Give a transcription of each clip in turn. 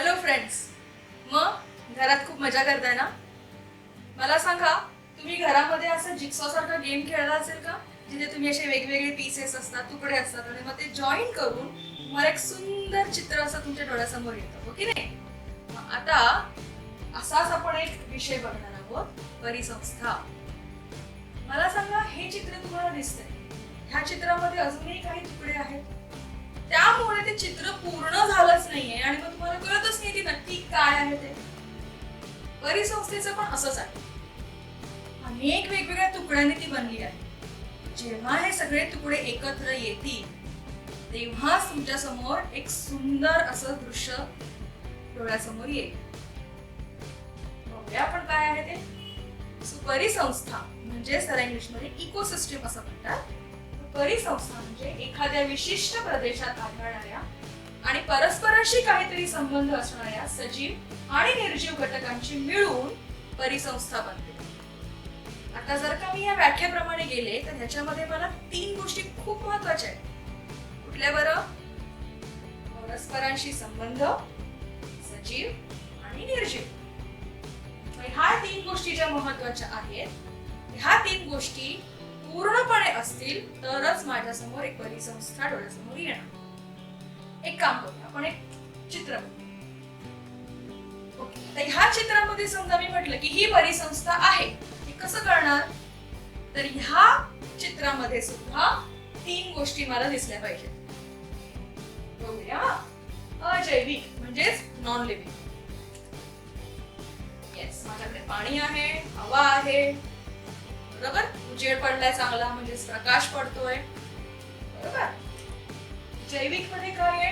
Hello friends, मग घरात खूप मजा करताय ना? मला सांगा, तुम्ही घरामध्ये असं जिक्सॉ सारखा गेम खेळला असेल का, जिथे तुम्ही असे वेगवेगळे पीसेस असतात, तुकडे असतात आणि मग ते जॉईन करून तुम्हाला एक सुंदर चित्र असं तुमच्या डोळ्यासमोर येतं, हो की नाही? मग आता असाच आपण एक विषय बघणार आहोत, परिसंस्था. मला सांगा, हे चित्र तुम्हाला दिसतंय, ह्या चित्रामध्ये अजूनही काही तुकडे आहेत. त्यामुळे ते चित्र पूर्ण झालंच नाहीये आणि मग तुम्हाला कळतच नाही की नक्की काय आहे ते. परिसंस्थेचं पण असंच आहे. अनेक वेगवेगळ्या तुकड्यांनी ती बनली आहे. जेव्हा हे सगळे तुकडे एकत्र येतील तेव्हाच तुमच्या समोर एक सुंदर असं दृश्य डोळ्यासमोर येईल. बघूया आपण काय आहे ते. परिसंस्था म्हणजे त्याला इंग्लिशमध्ये इकोसिस्टम असं म्हणतात. परिसंस्था म्हणजे एखाद्या विशिष्ट प्रदेशात आढळणाऱ्या आणि परस्परांशी काहीतरी संबंध असणाऱ्या सजीव आणि निर्जीव घटकांची मिळून परिसंस्था बनते. आता जर का मी या व्याख्येप्रमाणे गेले तर ह्याच्यामध्ये मला 3 गोष्टी खूप महत्त्वाच्या आहेत. कुठल्या बरं? परस्परांशी संबंध, सजीव आणि निर्जीव. ह्या 3 गोष्टी ज्या महत्त्वाच्या आहेत, ह्या 3 गोष्टी पूर्णपणे असतील तरच माझ्यासमोर एक परिसंस्था डोळ्यासमोर येणार. एक काम करूया, आपण एक चित्र बघूया. ओके, तर ह्या चित्रामध्ये समजा मी म्हटलं की ही परिसंस्था आहे, हे कसं कळणार? तर ह्या चित्रामध्ये सुद्धा 3 गोष्टी मला दिसल्या पाहिजेत. बघूया. अजैविक म्हणजेच नॉन लिव्हिंग. येस, माझ्याकडे पाणी आहे, हवा आहे, बरोबर? उजेड पडलाय चांगला म्हणजेच प्रकाश पडतोय, बरोबर? जैविक मध्ये काय आहे?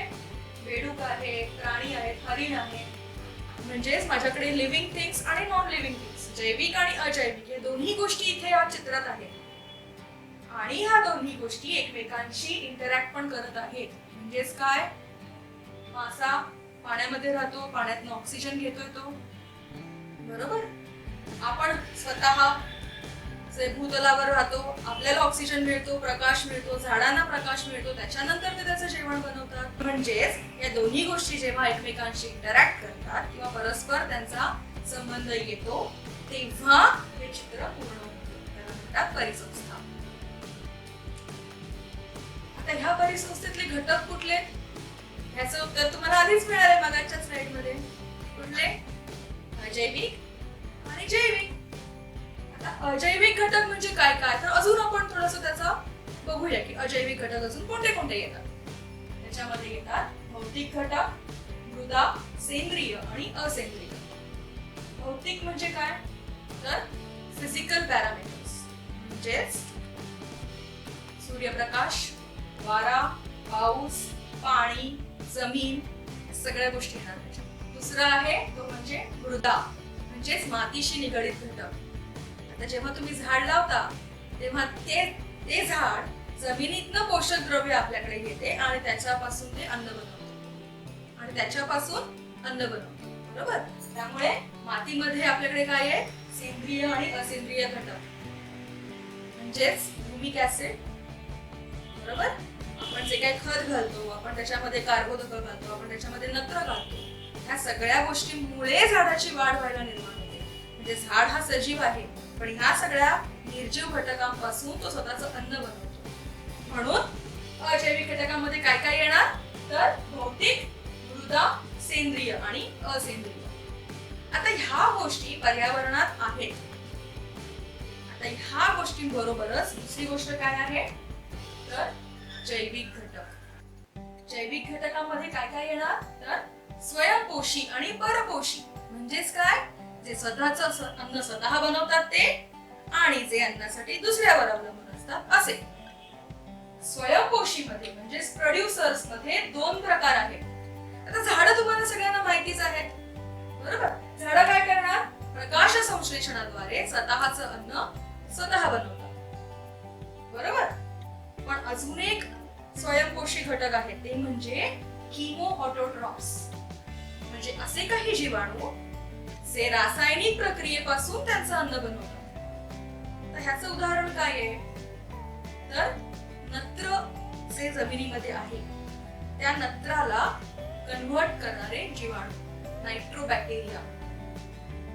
बेडूक आहे, प्राणी आहेत, हरिण आहे, म्हणजेच माझ्याकडे लिव्हिंग थिंग्स आणि नॉन लिव्हिंग थिंग्स, जैविक आणि अजैविक या दोन्ही गोष्टी इथे या चित्रात आहेत. आणि ह्या दोन्ही गोष्टी एकमेकांशी इंटरॅक्ट पण करत आहेत. म्हणजेच काय? मासा पाण्यामध्ये राहतो, पाण्यातून ऑक्सिजन घेतोय तो, बरोबर? आपण स्वतः भूतलावर राहतो, आपल्याला ऑक्सिजन मिळतो, प्रकाश मिळतो, झाडांना प्रकाश मिळतो, त्याच्यानंतर ते त्याचं जेवण बनवतात. म्हणजेच या दोन्ही गोष्टी जेव्हा एकमेकांशी इंटरॅक्ट करतात किंवा परस्पर त्यांचा संबंध येतो तेव्हा हे चित्र पूर्ण होतं. त्याला म्हणतात परिसंस्था. आता ह्या परिसंस्थेतले घटक कुठले? ह्याचं उत्तर तुम्हाला आधीच मिळालंय मागच्या स्लाइडमध्ये. कुठले? अजैविक आणि जैविक. अजैविक घटक म्हणजे काय काय, तर अजून आपण थोडंसं त्याचा बघूया की अजैविक घटक अजून कोणते कोणते येतात. त्याच्यामध्ये येतात भौतिक घटक, मृदा, सेंद्रिय आणि असेंद्रिय. भौतिक म्हणजे काय? तर फिजिकल पॅरामीटर्स म्हणजेच सूर्यप्रकाश, वारा, पाऊस, पाणी, जमीन सगळ्या गोष्टी येणार त्याच्यात. दुसरा आहे तो म्हणजे मृदा म्हणजेच मातीशी निगडीत घटक. आता जेव्हा तुम्ही झाड लावता तेव्हा ते झाड जमिनीतनं पोषक द्रव्य आपल्याकडे घेते आणि त्याच्यापासून ते अन्न बनवते आणि त्याच्यापासून अन्न बनवते, बरोबर? त्यामुळे मातीमध्ये आपल्याकडे काय आहे? सेंद्रिय आणि असेंद्रिय घटक म्हणजेच ह्युमिक ऍसिड, बरोबर? आपण जे काही खत घालतो, आपण त्याच्यामध्ये कार्बोदके घालतो, आपण त्याच्यामध्ये नत्र घालतो, ह्या सगळ्या गोष्टींमुळे झाडाची वाढ व्हायला निर्माण होते. म्हणजे झाड हा सजीव आहे, पण ह्या सगळ्या निर्जीव घटकांपासून तो स्वतःचं अन्न बनवतो. म्हणून अजैविक घटकांमध्ये काय काय येणार? तर भौतिक, मृदा, सेंद्रिय आणि असेंद्रिय. आता ह्या गोष्टी पर्यावरणात आहेत. आता ह्या गोष्टींबरोबरच दुसरी गोष्ट काय आहे? तर जैविक घटक. जैविक घटकांमध्ये काय काय येणार? तर स्वयंपोषी आणि परपोषी. म्हणजेच काय? जे स्वतःच अन्न स्वतः बनवतात ते आणि जे अन्नासाठी दुसऱ्यावर अवलंबून असतात असे. स्वयंपोषी मध्ये म्हणजेच प्रोड्युसर्स मध्ये 2 प्रकार आहेत. आता झाडं तुम्हाला सगळ्यांना माहितीच आहेत, बरोबर? झाडं काय करणार? प्रकाश संश्लेषणाद्वारे स्वतःच अन्न स्वतः बनवतात, बरोबर? पण अजून एक स्वयंपोषी घटक आहे, ते म्हणजे कीमोऑटोट्रॉप्स. म्हणजे असे काही जीवाणू जे रासायनिक प्रक्रियेपासून त्यांचं अन्न बनवतात. तर ह्याचं उदाहरण काय आहे? तर नत्र जे जमिनीमध्ये आहे त्या नत्राला कन्व्हर्ट करणारे जीवाणू. नायट्रोबॅक्टेरिया.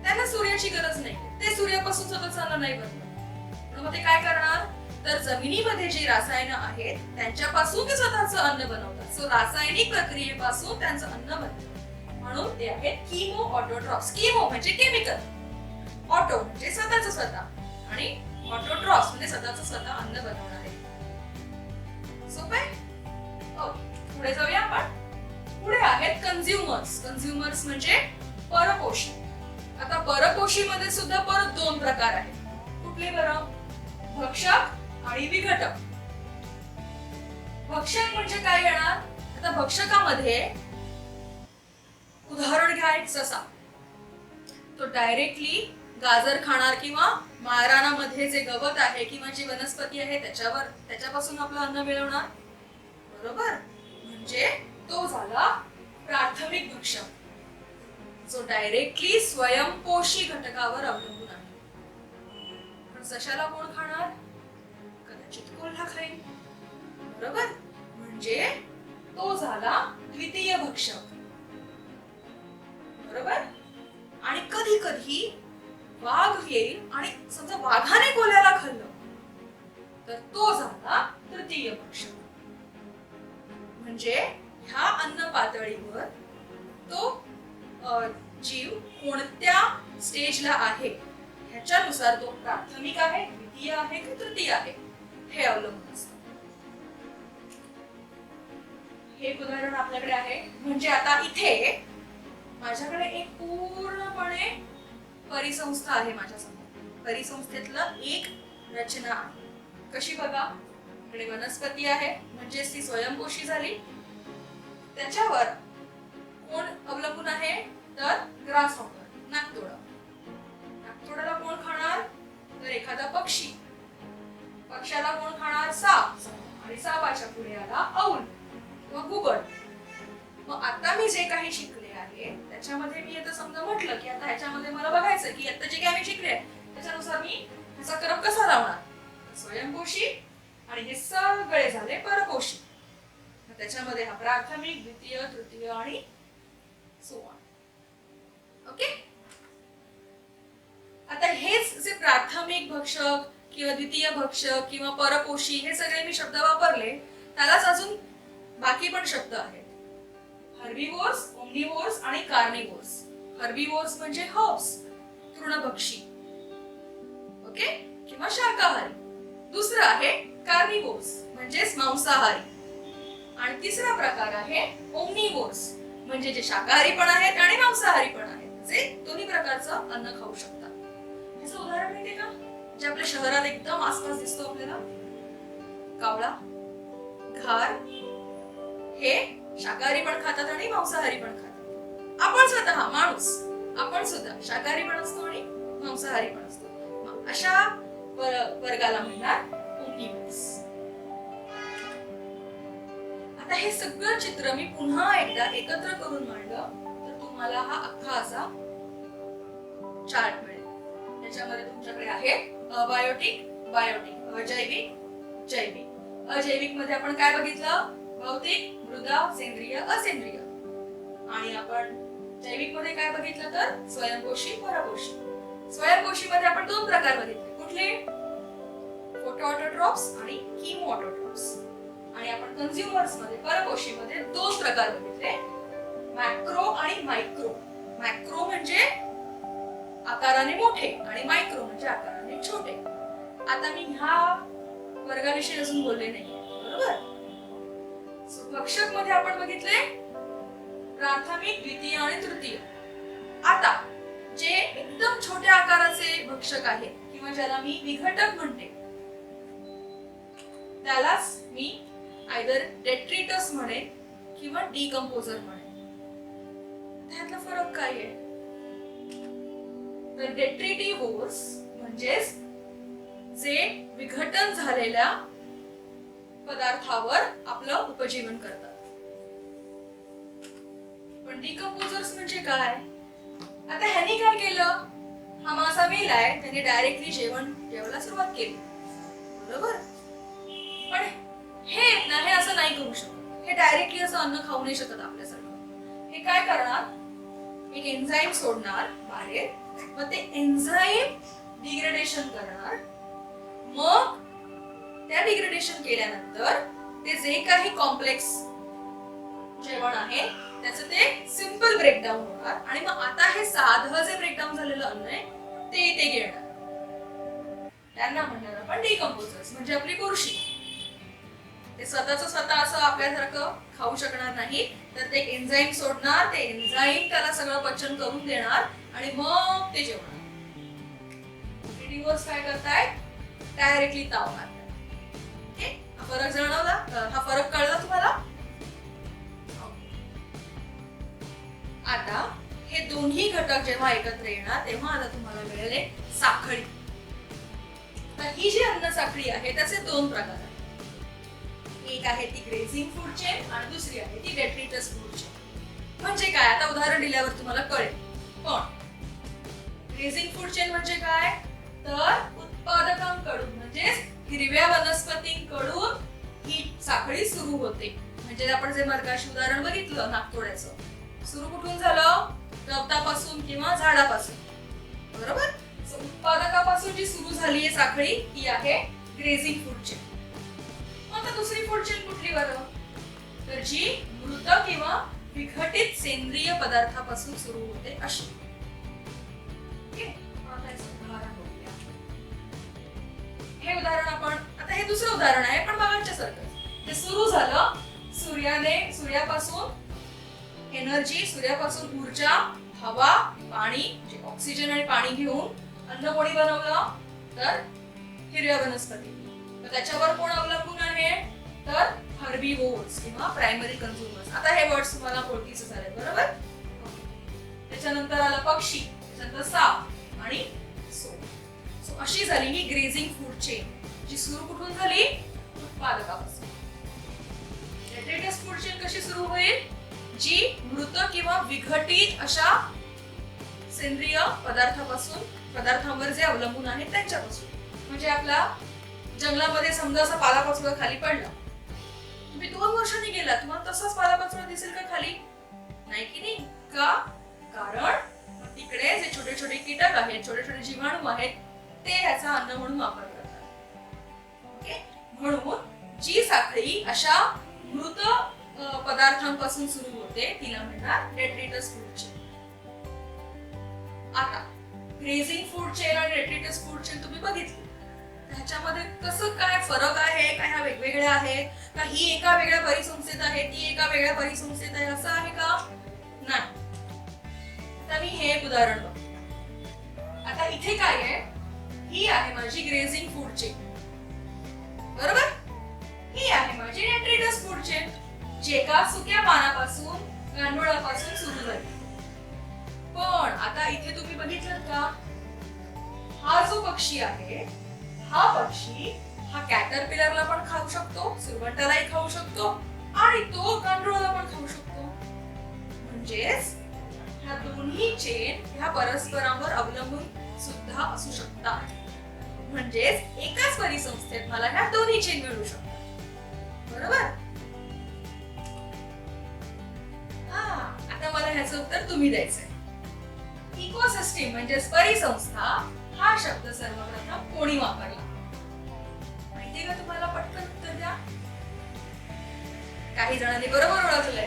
त्यांना सूर्याची गरज नाही, ते सूर्यापासून स्वतःचं अन्न नाही बनवत. मग ते काय करणार, तर जमिनीमध्ये जी रसायनं आहेत त्यांच्यापासून ते स्वतःचं अन्न बनवतात. सो रासायनिक प्रक्रियेपासून त्यांचं अन्न बनतं, म्हणून ते आहेत कीमो ऑटोट्रॉफ्स. कीमो म्हणजे केमिकल, ऑटो म्हणजे स्वतःचं स्वतः, आणि ऑटोट्रॉफ्स म्हणजे स्वतःचं स्वतः अन्न बनवणारे. सोपं आहे. पुढे जाऊया आपण. पुढे आहेत कन्झ्युमर्स. कन्झ्युमर्स म्हणजे परपोषी. आता परपोषी मध्ये सुद्धा परत दोन प्रकार आहेत. कुठले बरं? भक्षक आणि विघटक. भक्षक म्हणजे काय येणार? आता भक्षकामध्ये उदाहरण घ्या, एक ससा. तो डायरेक्टली गाजर खाणार किंवा माळरानामध्ये जे गवत आहे किंवा जी वनस्पती आहे त्याच्यापासून आपलं अन्न मिळवणार, बरोबर? म्हणजे तो झाला प्राथमिक भक्षक, जो डायरेक्टली स्वयंपोषी घटकावर अवलंबून आहे. पण सशाला कोण खाणार? कदाचित कोल्हा खाईल, बरोबर? म्हणजे तो झाला द्वितीय भक्षक, बरोबर? आणि कधी कधी वाघ येईल आणि समजा वाघाने कोल्ह्याला खाल्लं तर तो झाला तृतीय भक्षक. म्हणजे ह्या अन्न पातळीवर तो जीव कोणत्या स्टेजला आहे ह्याच्यानुसार तो प्राथमिक आहे, द्वितीय आहे की तृतीय आहे हे अवलंबून असतं. हे उदाहरण आपल्याकडे आहे. म्हणजे आता इथे माझ्याकडे एक पूर्णपणे परिसंस्था आहे माझ्यासमोर. परिसंस्थेतलं एक रचना आहे. कशी बघा, इकडे वनस्पती आहे म्हणजे ती स्वयंपोषी झाली. त्याच्यावर कोण अवलंबून आहे? तर ग्रास हॉपर, नाकतोडा. नाकतोड्याला कोण खाणार? तर एखादा पक्षी. पक्ष्याला कोण खाणार? साप. आणि सापाच्या पुढे आला औल किंवा घुबड. मग आता मी जे काही शिकले आहे त्याच्यामध्ये मी आता समजा म्हटलं की आता ह्याच्यामध्ये मला बघायचं की आता जे काही मी शिकले त्याच्यानुसार मी ह्याचा क्रम कसा लावणार. स्वयंपोषी आणि हे सगळे झाले परपोषी. त्याच्यामध्ये हा प्राथमिक, द्वितीय, तृतीय आणि सो ऑन. ओके. आता हेच जे प्राथमिक भक्षक किंवा द्वितीय भक्षक किंवा परपोषी हे सगळे मी शब्द वापरले, त्यालाच अजून बाकी पण शब्द आहेत. हर्बिवोर्स, ओमनिवोर्स आणि कार्निवोर्स. हर्बिवोर्स म्हणजे हर्ब्स, तृणभक्षी, ओके, किंवा शाकाहारी. दुसरं आहे कार्निवोर्स म्हणजेच मांसाहारी. आणि तिसरा प्रकार आहे ओमनिवोर्स म्हणजे जे शाकाहारी पण आहेत आणि मांसाहारी पण आहेत, जे दोन्ही प्रकारचं अन्न खाऊ शकतात. याचं उदाहरण माहितीये का, जे आपल्या शहरात एकदम आसपास दिसतो आपल्याला? कावळा, घार. हे शाकाहारी पण खातात आणि मांसाहारी पण खातात. आपण स्वतः माणूस, आपण सुद्धा शाकाहारी पण असतो आणि मांसाहारी पण असतो. अशा वर्गाला म्हणणार ओमनिवोर्स. आता हे सगळं चित्र मी पुन्हा एकदा एकत्र करून मांडलं तर तुम्हाला हा अख्खा असा चार्ट मिळेल. याच्यामध्ये तुमच्याकडे आहे अबायोटिक, बायोटिक, अजैविक, जैविक. अजैविक मध्ये आपण काय बघितलं? भौतिक, मृदा, सेंद्रिय, असेंद्रिय. आणि आपण जैविक मध्ये काय बघितलं? तर स्वयंपोषी, परपोषी. स्वयंपोषी मध्ये आपण दोन प्रकार बघितले. कुठले? फोटो ऑटोट्रॉप्स आणि कीमो ऑटोट्रॉप्स. आणि आपण कन्झ्युमर्स मध्ये, परपोषी मध्ये दोन प्रकार बघितले, मॅक्रो आणि मायक्रो. मॅक्रो म्हणजे आकाराने मोठे आणि मायक्रो म्हणजे आकाराने छोटे. आता मी ह्या वर्गाविषयी अजून बोलले नाहीये, बरोबर? भक्षक मध्ये आपण बघितले प्राथमिक, द्वितीय आणि तृतीय. आता जे एकदम छोट्या आकाराचे भक्षक आहेत किंवा ज्याला मी विघटक म्हणते त्यालाच मी आयदर डेट्रिटस म्हणेन किंवा डिकम्पोजर म्हणेन. त्यातला फरक काय आहे? तर डेट्रिटिव्होर्स म्हणजेच जे विघटन झालेल्या पदार्थावर आपलं उपजीवन करतात. पण डिकम्पोजर्स म्हणजे काय? आता ह्यांनी काय केलं? हा मासा मेलाय, त्यांनी डायरेक्टली जेवायला सुरुवात केली, बरोबर? पण हे हे असं नाही करू शकत. हे डायरेक्टली असं अन्न खाऊ नाही शकत आपल्यासारखं. हे काय करणार? एक एन्झाईम सोडणार बाहेर, मग ते एन्झाईम डिग्रेडेशन करणार, मग त्या डिग्रेडेशन केल्यानंतर ते जे काही कॉम्प्लेक्स जेवण आहे त्याचं ते सिंपल ब्रेकडाऊन होणार आणि मग आता हे साधं जे ब्रेकडाऊन झालेलं अन्न आहे ते इथे घेणार. त्यांना म्हणणार आपण डिकम्पोजर्स, म्हणजे आपली बुरशी. ते स्वतः असं आपल्यासारखं खाऊ शकणार नाही, तर ते एक एन्झाईम सोडणार, ते एन्झाईम त्याला सगळं पचन करून देणार आणि मग ते जेवणार. डिवोर्स काय करतायत, डायरेक्टली ताव मारतात. ओके, हा फरक जाणवला, हा फरक कळला तुम्हाला? आता हे दोन्ही घटक जेव्हा एकत्र येणार तेव्हा आता तुम्हाला मिळेल साखळी. तर ही जी अन्न साखळी आहे त्याचे दोन प्रकार आहेत. एक आहे ती ग्रेझिंग फूड चेन आणि दुसरी आहे ती डेट्रिटस फूड चेन. म्हणजे काय, आता उदाहरण दिल्यावर तुम्हाला कळेल. पण ग्रेझिंग फूड चेन म्हणजे काय, तर उत्पादकांकडून म्हणजे हिरव्या वनस्पतींकडून ही साखळी सुरू होते. म्हणजे आपण जे मर्गाशी उदाहरण बघितलं नागतोड्याचं, सुरू कुठून झालं, गवतापासून किंवा झाडापासून. बरोबर, उत्पादकापासून जी सुरू झाली आहे साखळी ती आहे ग्रेझिंग फूड चेन. आता दुसरी फूड चेन कुठली बरं, तर जी मृत किंवा विघटित सेंद्रिय पदार्थापासून सुरू होते अशी. हे उदाहरण आपण आता, हे दुसरं उदाहरण आहे पण बघायच्या सारखं. ते सुरू झालं सूर्यापासून एनर्जी, सूर्यापासून ऊर्जा, हवा, पाणी, जे ऑक्सिजन आणि पाणी घेऊन अन्न कोणी बनवलं, तर हिरव्या वनस्पती. त्याच्यावर कोण अवलंबून आहे, तर हर्बीवोर्स किंवा प्रायमरी कन्झ्युमर्स. आता हे वर्ड्स तुम्हाला ओळखीचे झाले, बरोबर. त्याच्यानंतर आला पक्षी, त्याच्यानंतर साप आणि सो अशी झाली ही ग्रेझिंग फूड चेन, जी सुरू कुठून झाली, उत्पादकापासून. डेट्रिटस फूड चेन कशी सुरू होईल, जी मृत किंवा विघटित अशा सेंद्रिय पदार्थांवर जे अवलंबून आहे त्यांच्यापासून. म्हणजे आपला जंगलामध्ये समजा असा पालापाचोळा खाली पडला, तुम्ही 2 वर्षांनी गेला, तुम्हाला तसाच पालापाचोळा दिसेल का खाली, नाही की नाही का, कारण तिकडे जे छोटे छोटे कीटक आहेत, छोटे छोटे जीवाणू आहेत, ते ह्याचा अन्न म्हणून वापर करतात. ओके, म्हणून जी साखळी अशा मृत पदार्थांपासून सुरू होते तिला म्हणतात डेट्रिटस फूड चेन. आता ग्रेझिंग फूड चेन आणि डेट्रिटस फूड चेन तुम्ही बघितली, ह्याच्यामध्ये कसं काय फरक आहे, काय ह्या वेगवेगळ्या आहेत का, ही एका वेगळ्या परिसंस्थेत आहे ती एका वेगळ्या परिसंस्थेत आहे, असं आहे का, नाही. आता मी हे एक उदाहरण बघ. आता इथे काय आहे, ही आहे माझी ग्रेझिंग फूड चेन, बरोबर. ही आहे माझी डेट्रिटस फूड चेन, जे एका सुक्या पानापासून, गांडुळापासून सुरू झाली. पण आता इथे तुम्ही बघितलं का, हा जो पक्षी आहे, हा पक्षी हा कॅटरपिलरला पण खाऊ शकतो, सुरवंटालाही खाऊ शकतो आणि तो गांडुळाला पण खाऊ शकतो. म्हणजेच ह्या दोन्ही चेन ह्या परस्परांवर अवलंबून सुद्धा असू शकतात. म्हणजेच एकाच परिसंस्थेत मला ह्या दोन्ही चेन मिळू शकतात, बरोबर. आता मला ह्याचं उत्तर तुम्ही द्यायचंय. इकोसिस्टीम म्हणजेच परिसंस्था हा शब्द सर्वप्रथम कोणी वापरला, माहितीये का तुम्हाला? पटकन उत्तर द्या. काही जणांनी बरोबर ओळखलंय.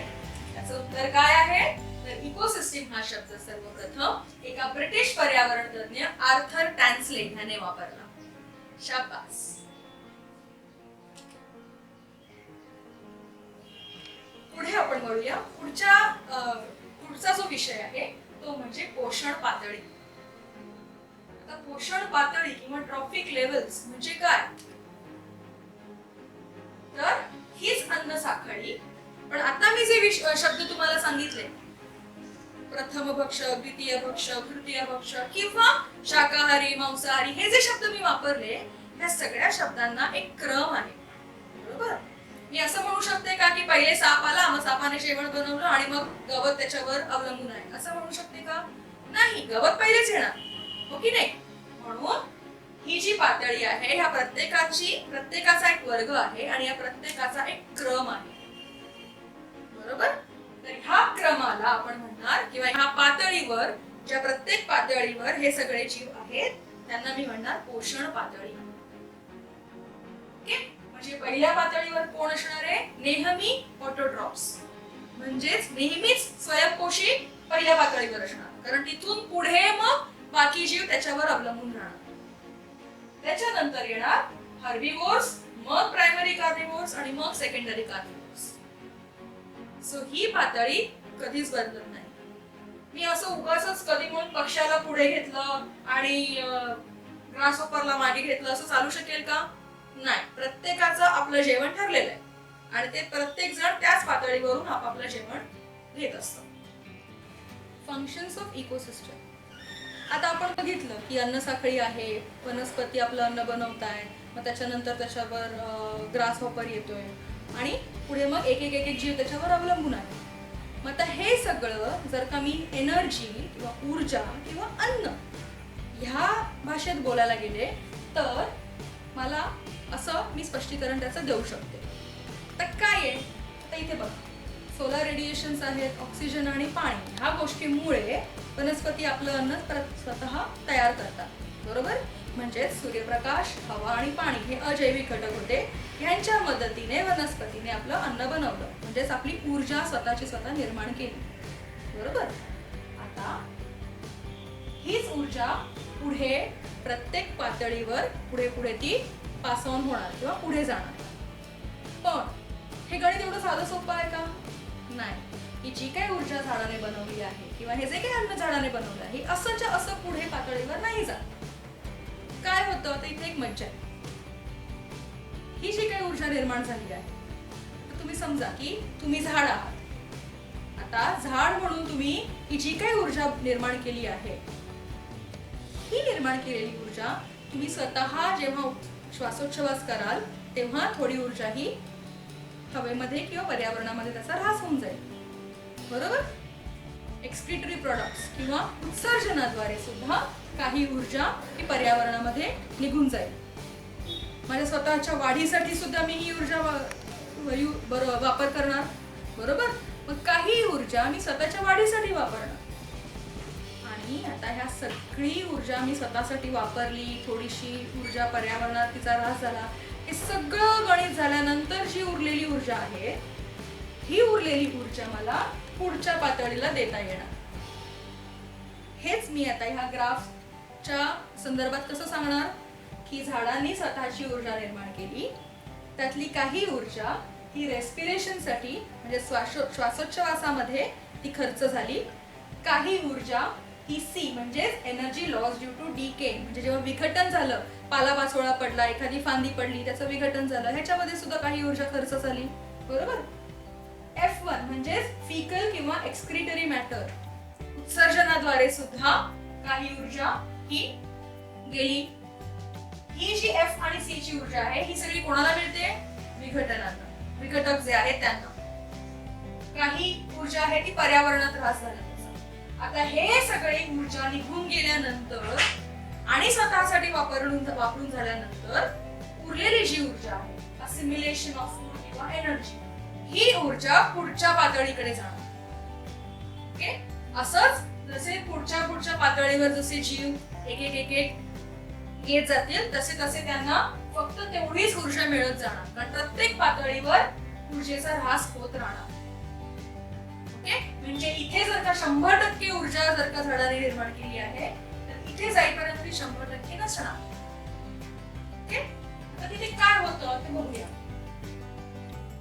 त्याचं उत्तर काय आहे, तर इकोसिस्टीम हा शब्द सर्वप्रथम एका ब्रिटिश पर्यावरण तज्ञ आर्थर टॅन्सले याने वापरला. शाबास. पुढे आपण वळूया. पुढचा जो विषय आहे तो म्हणजे पोषण पातळी. आता पोषण पातळी किंवा ट्रॉफिक लेवल्स म्हणजे काय, तर हीच अन्न साखळी. पण आता मी जे शब्द तुम्हाला सांगितले, प्रथम भक्ष, द्वितीय भक्ष, तृतीय भक्ष किंवा शाकाहारी, मांसाहारी, हे जे शब्द मी वापरले, ह्या सगळ्या शब्दांना एक क्रम आहे, बरोबर. मी असं म्हणू शकते का की पहिले साप आला, मग सापाने जेवण बनवलं आणि मग गवत त्याच्यावर अवलंबून आहे, असं म्हणू शकते का? नाही, गवत पहिलेच येणार, हो की नाही. म्हणून ही जी पातळी आहे, ह्या प्रत्येकाचा एक वर्ग आहे आणि या प्रत्येकाचा एक क्रम आहे, बरोबर. तर ह्या क्रमाला आपण म्हणणार किंवा ह्या पातळीवर, ज्या प्रत्येक पातळीवर हे सगळे जीव आहेत त्यांना मी म्हणणार पोषण पातळी. ओके, म्हणजे पहिल्या पातळीवर कोण असणार आहे? नेहमी ऑटोट्रॉप्स, म्हणजेच नेहमीच स्वयंपोषी पहिल्या पातळीवर असणार, कारण तिथून पुढे मग बाकी जीव त्याच्यावर अवलंबून राहणार. त्याच्यानंतर येणार हर्बिवोर्स, मग प्रायमरी कार्निवोर्स आणि मग सेकंडरी कार्निवोर्स. सो ही पातळी कधीच बदलत नाही. मी असं उगाचच कधी म्हणून पक्ष्याला पुढे घेतलं आणि ग्रासहोपरला मागे घेतलं असं चालू शकेल का? नाही. प्रत्येकाचं आपलं जेवण ठरलेलं आहे आणि ते प्रत्येक जण त्याच पातळीवरून आपापलं जेवण घेत असतं. Functions of ecosystem. आता आपण बघितलं की अन्न साखळी आहे, वनस्पती आपलं अन्न बनवताय, मग त्याच्यानंतर त्याच्यावर ग्रासहॉपर येतोय आणि पुढे मग एक एक एक जीव त्याच्यावर अवलंबून आहे. मग आता हे सगळं जर का मी एनर्जी किंवा ऊर्जा किंवा अन्न ह्या भाषेत बोलायला गेले तर मला असं मी स्पष्टीकरण त्याचं देऊ शकते. तर काय आहे? आता इथे बघ, सोलर रेडिएशन्स आहेत, ऑक्सिजन आणि पाणी, ह्या गोष्टीमुळे वनस्पती आपलं अन्न स्वतः तयार करतात, बरोबर? म्हणजे सूर्यप्रकाश, हवा आणि पाणी हे अजैविक घटक होते, ह्यांच्या मदतीने वनस्पतीने आपलं अन्न बनवलं, म्हणजेच आपली ऊर्जा स्वतःची स्वतः निर्माण केली, बरोबर? आता हीच ऊर्जा पुढे प्रत्येक पातळीवर पुढे पुढे ती पास ऑन होणार किंवा पुढे जाणार. पण हे गणित एवढं साधं सोपं आहे का? नाही. ही जी काही ऊर्जा झाडाने बनवली आहे किंवा हे जे काही अन्न झाडाने बनवलं आहे, असंच्या असं पुढे पातळीवर नाही जात. काय होतं तर इथे एक मज्जा आहे. ही जी काही ऊर्जा निर्माण झाली आहे, तर तुम्ही समजा की तुम्ही झाड आहात. आता झाड म्हणून तुम्ही ही जी काही ऊर्जा निर्माण केली आहे, ही निर्माण केलेली ऊर्जा तुम्ही स्वतः जेव्हा श्वासोच्छवास कराल तेव्हा थोडी ऊर्जा ही हवेमध्ये किंवा पर्यावरणामध्ये त्याचा ऱ्हास होऊन जाईल, बरोबर? एक्सक्रीटरी प्रोडक्ट्स किंवा उत्सर्जनाद्वारे सुद्धा काही ऊर्जा ही पर्यावरणामध्ये निघून जाईल. माझ्या स्वतःच्या वाढीसाठी सुद्धा मी ही ऊर्जा वापर करणार, बरोबर? मग काही ऊर्जा मी स्वतःच्या वाढीसाठी वापरणार. आणि आता ह्या सगळी ऊर्जा मी स्वतःसाठी वापरली, थोडीशी ऊर्जा पर्यावरणात तिचा ऱ्हास झाला, हे सगळं गणित झाल्यानंतर जी उरलेली ऊर्जा आहे, ही उरलेली ऊर्जा मला पुढच्या पातळीला देता येणार. हेच मी आता ह्या ग्राफच्या संदर्भात कसं सांगणार की झाडांनी स्वतःची ऊर्जा निर्माण केली, त्यातली काही ऊर्जा ही रेस्पिरेशनसाठी म्हणजे श्वासोच्छवासामध्ये ती खर्च झाली, काही ऊर्जा ही सी म्हणजेच energy loss due to decay म्हणजे जेव्हा विघटन झालं, पालापाचोळा पडला, एखादी फांदी पडली, त्याचं विघटन झालं, ह्याच्यामध्ये सुद्धा काही ऊर्जा खर्च झाली, बरोबर? F1 म्हणजेच फिकल किंवा एक्सक्रीटरी मॅटर, उत्सर्जनाद्वारे सुद्धा काही ऊर्जा ही गेली. ही जी F आणि C ची ऊर्जा आहे ही सगळी कोणाला मिळते? विघटनाला, विघटक जे आहेत त्यांना. काही ऊर्जा आहे ती पर्यावरणात ऱ्हास झाली. आता हे सगळी ऊर्जा निघून गेल्यानंतर आणि स्वतःसाठी वापरून झाल्यानंतर उरलेली जी ऊर्जा आहे, असिमिलेशन ऑफ फूड किंवा एनर्जी, ही ऊर्जा पुढच्या पातळीकडे जाणार. ओके, असंच जसे पुढच्या पातळीवर जसे जीव एक एक एक एक येत जातील तसे तसे त्यांना फक्त तेवढीच ऊर्जा मिळत जाणार, कारण प्रत्येक पातळीवर ऊर्जेचा ऱ्हास होत राहणार. ओके, म्हणजे इथे जर का 100% ऊर्जा जर का झाडाने निर्माण केली आहे तर इथे जाईपर्यंत ती 100% नसणार. ओके, आता तिथे काय होतं ते बघूया.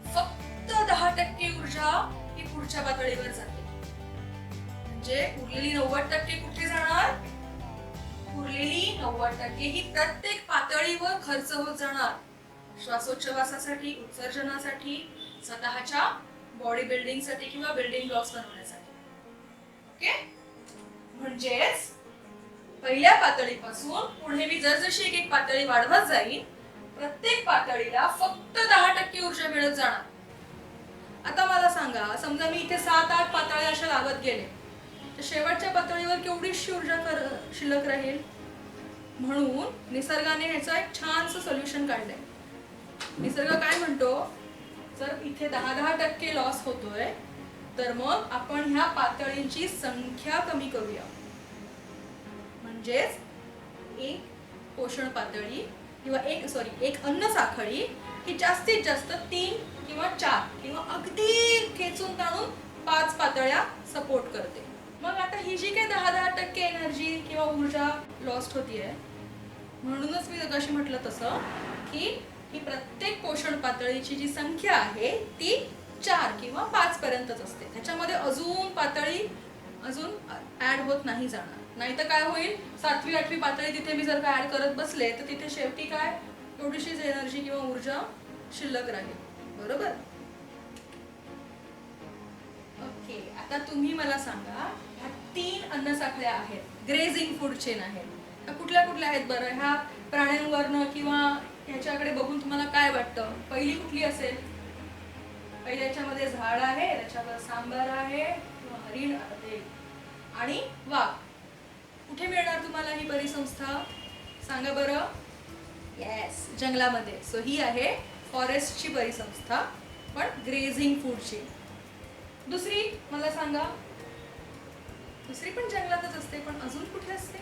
फक्त 10% ऊर्जा ही पुढच्या पातळीवर जाते, म्हणजे उरलेली 90% कुठे जाणार? उरलेली 90% ही प्रत्येक पातळीवर खर्च होत जाणार, श्वासोच्छवासासाठी, उत्सर्जनासाठी, स्वतःच्या बॉडी बिल्डिंग साठी किंवा बिल्डिंग ब्लॉक्स बनवण्यासाठी. ओके, म्हणजेच पहिल्या पातळीपासून पुढे मी जसजशी एक एक पातळी वाढवत जाईल, प्रत्येक पातळीला फक्त 10% ऊर्जा मिळत जाणार. आता मला सांगा, समजा मी इथे 7-8 पातळ्या अशा लावत गेले तर शेवटच्या पातळीवर केवढीशी ऊर्जा शिल्लक राहील? म्हणून निसर्गाने ह्याचं एक छानसं सोल्युशन काढलंय. निसर्ग काय म्हणतो, जर इथे 10% लॉस होतोय तर मग आपण ह्या पातळींची संख्या कमी करूया. म्हणजेच एक पोषण पातळी किंवा एक अन्न साखळी ही जास्तीत जास्त 3 किंवा 4 किंवा अगदी खेचून ताणून 5 पातळ्या सपोर्ट करते. मग आता ही जी काही 10% एनर्जी किंवा ऊर्जा लॉस्ट होतीये, म्हणूनच मी जगाशी म्हटलं तसं की ही प्रत्येक पोषण पातळीची जी संख्या आहे ती 4 किंवा 5 पर्यंतच असते. त्याच्यामध्ये अजून पातळी ऍड होत नाही जाणार. नाही तर काय होईल, 7वी 8वी पातळी तिथे मी जर का ऍड करत बसले तर तिथे शेवटी काय थोडीशीच एनर्जी किंवा ऊर्जा शिल्लक राहील. बरोबर. ओके, आता तुम्ही मला सांगा, ह्या 3 अन्न साखळ्या आहेत, ग्रेझिंग फूड चेन आहेत, त्या कुठल्या कुठल्या आहेत बरं? ह्या प्राण्यांवरनं किंवा ह्याच्याकडे बघून तुम्हाला काय वाटतं? पहिली कुठली असेल? पहिल्या ह्याच्यामध्ये झाड आहे, त्याच्यावर सांबार आहे किंवा हरिण आणि वाघ. कुठे मिळणार तुम्हाला ही परिसंस्था? सांगा बरं. येस, जंगलामध्ये. सो ही आहे फॉरेस्टची परिसंस्था, पण ग्रेझिंग फूडची. दुसरी मला सांगा. दुसरी पण जंगलातच असते, पण अजून कुठे असते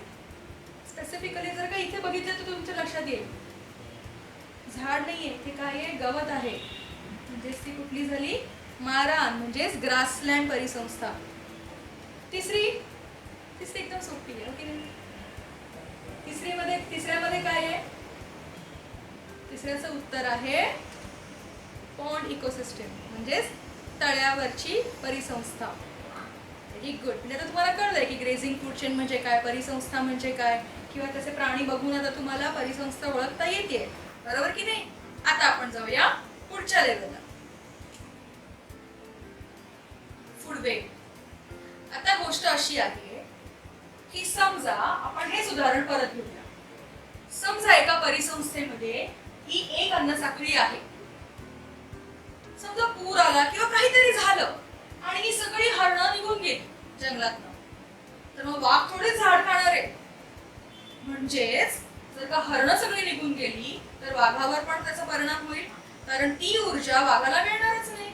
स्पेसिफिकली? जर का इथे बघितलं तर तुमच्या लक्षात येईल, झाड नाहीये, इथे काय आहे? गवत आहे. म्हणजेच ती कुठली झाली? मारान, म्हणजेच ग्रासलँड परिसंस्था. तिसरी एकदम सोपी आहे. ओके, तिसऱ्यामध्ये काय आहे? तिसऱ्याचं उत्तर आहे पॉन्ड इकोसिस्टम, म्हणजेच तळ्यावरची परिसंस्था. Very good. म्हणजे आता तुम्हाला कळलंय की ग्रेझिंग फूड चेन म्हणजे काय, परिसंस्था म्हणजे काय, किंवा त्याचे प्राणी बघून आता तुम्हाला परिसंस्था ओळखता येते. बरोबर की नाही? आता आपण जाऊया पुढच्या लेवलला, फूड वेब. आता गोष्ट अशी आहे की समजा आपण हेच उदाहरण परत घेऊया. समजा एका परिसंस्थेमध्ये ही एक अन्न साखळी आहे. समजा पूर आला किंवा काहीतरी झालं आणि ही सगळी हरणं निघून गेली जंगलातनं, तर मग वाघ थोडे झाड खाणार आहे. म्हणजेच जर का हरणं सगळी निघून गेली तर वाघावर पण त्याचा परिणाम होईल, कारण ती ऊर्जा वाघाला मिळणारच नाही.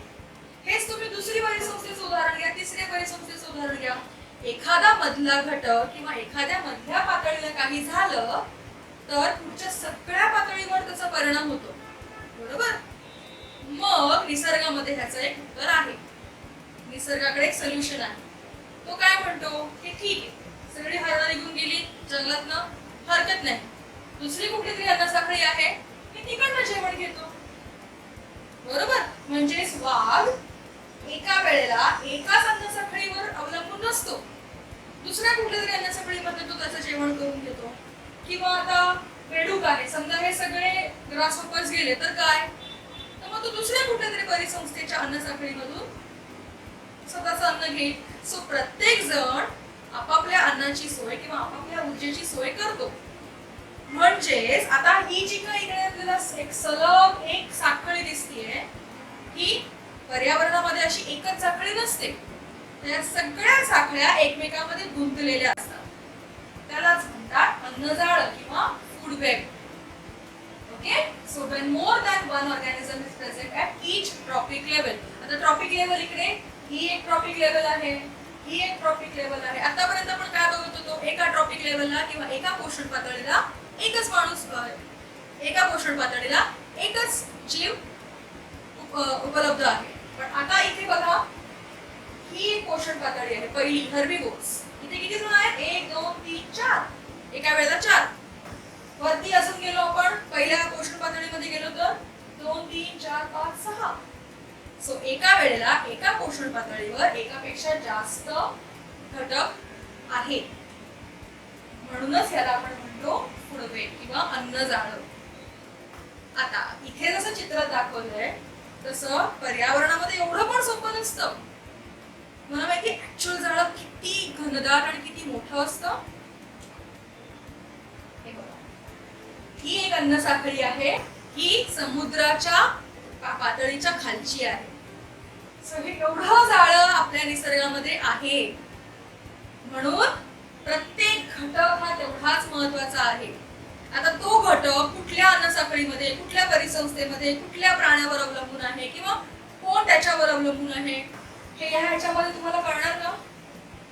हेच तुम्ही दुसरी परिसंस्थेचं उदाहरण घ्या, तिसऱ्या परिसंस्थेचं उदाहरण घ्या. एखादा मधला घटक किंवा एखाद्या मधल्या पातळीला काही झालं तर पुढच्या सगळ्या पातळीवर त्याचा परिणाम होतो. बरोबर. मग निसर्गामध्ये ह्याचं एक उत्तर आहे. निसर्गाकडे एक सोल्युशन आहे. तो काय म्हणतो की ठीक आहे, सगळी हरणं निघून गेली जंगलातनं, हरकत नाही, दुसरी कुठली तरी अन्न साखळी आहे, मी तिकडनं जेवण घेतो. बरोबर. म्हणजेच वाघ एका वेळेला एकाच अन्न साखळीवर अवलंबून नसतो, दुसऱ्या कुठल्या तरी अन्न साखळीमध्ये तो त्याचं जेवण करून घेतो. किंवा आता बेडूक आहे, समजा हे सगळे ग्रासहोपर्स गेले तर काय, तर मग तो दुसऱ्या कुठल्या तरी परिसंस्थेच्या अन्न साखळीमधून स्वतःचं अन्न घेईल. सो प्रत्येक जण आपापल्या अन्नाची सोय किंवा आपापल्या ऊर्जेची सोय करतो. म्हणजेच आता ही जी काही इकडे आपल्याला एक सलग एक साखळी दिसतीये, ही पर्यावरणामध्ये अशी एकच साखळी नसते. त्या सगळ्या साखळ्या एकमेकांमध्ये गुंतलेल्या असतात. त्यालाच म्हणतात अन्नजाळ किंवा food web. Okay. So when more than one organism is present at each trophic level. आता ट्रॉपिक लेवल इकडे ही एक ट्रॉपिक लेवल आहे, ही एक ट्रॉपिक लेवल आहे. आतापर्यंत आपण काय बघत होतो, एका ट्रॉपिक लेवलला किंवा एका पोषण पातळीला एकच माणूस, एका पोषण पातळीला एकच जीव उपलब्ध आहे. पण आता इथे बघा, ही एक पोषण पातळी आहे पहिली, हर्बिवोर्स. इथे किती जण आहेत? 1 2 3 4, एका वेळेला 4. वरती अजून गेलो आपण, पहिल्या पोषण पातळीमध्ये गेलो तर 2 3 4 5 6. सो एका वेळेला एका पोषण पातळीवर एकापेक्षा जास्त घटक आहेत. म्हणूनच याला आपण म्हणतो फूड वेब किंवा अन्नजाळ. आता इथे जसं चित्रात दाखवलंय तसं पर्यावरणामध्ये एवढं पण सोपं नसतं. मला माहिती ऍक्च्युअल जाळं किती घनदाट आणि किती मोठं असतं. हे बघा, ही एक अन्न साखळी आहे, ही समुद्राच्या पातळीच्या खालची आहे. सो हे एवढं जाळं आपल्या निसर्गामध्ये आहे. म्हणून प्रत्येक घटक हा तेवढाच महत्वाचा आहे. आता तो घटक कुठल्या अन्न साखळीमध्ये, कुठल्या परिसंस्थेमध्ये, कुठल्या प्राण्यावर अवलंबून आहे किंवा कोण त्याच्यावर अवलंबून आहे, हे ह्याच्यामध्ये तुम्हाला कळणार का?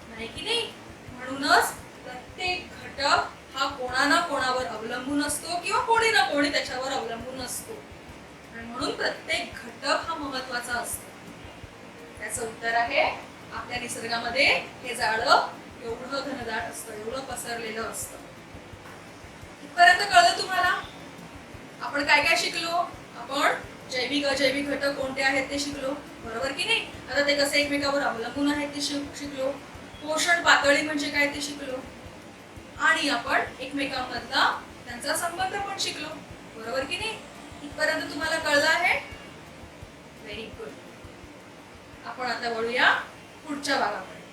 नाही की नाही? म्हणूनच प्रत्येक घटक हा कोणा ना कोणावर अवलंबून असतो किंवा कोणी ना कोणी त्याच्यावर अवलंबून असतो आणि म्हणून प्रत्येक घटक हा महत्वाचा असतो. त्याचं उत्तर आहे आपल्या निसर्गामध्ये हे झाडं एवढं घनदाट असतं, एवढं पसरलेलं असतं. इथपर्यंत कळलं तुम्हाला? आपण काय काय शिकलो? आपण जैविक अजैविक घटक कोणते आहेत ते शिकलो, बरोबर की नाही? आता ते कसे एकमेकावर अवलंबून आहेत ते शिकलो. पोषण पातळी म्हणजे काय ते शिकलो आणि आपण एकमेकांमधला त्यांचा संबंध पण शिकलो, बरोबर की नाही? इथपर्यंत तुम्हाला कळलं आहे? Very good. आपण आता वळूया पुढच्या भागाकडे.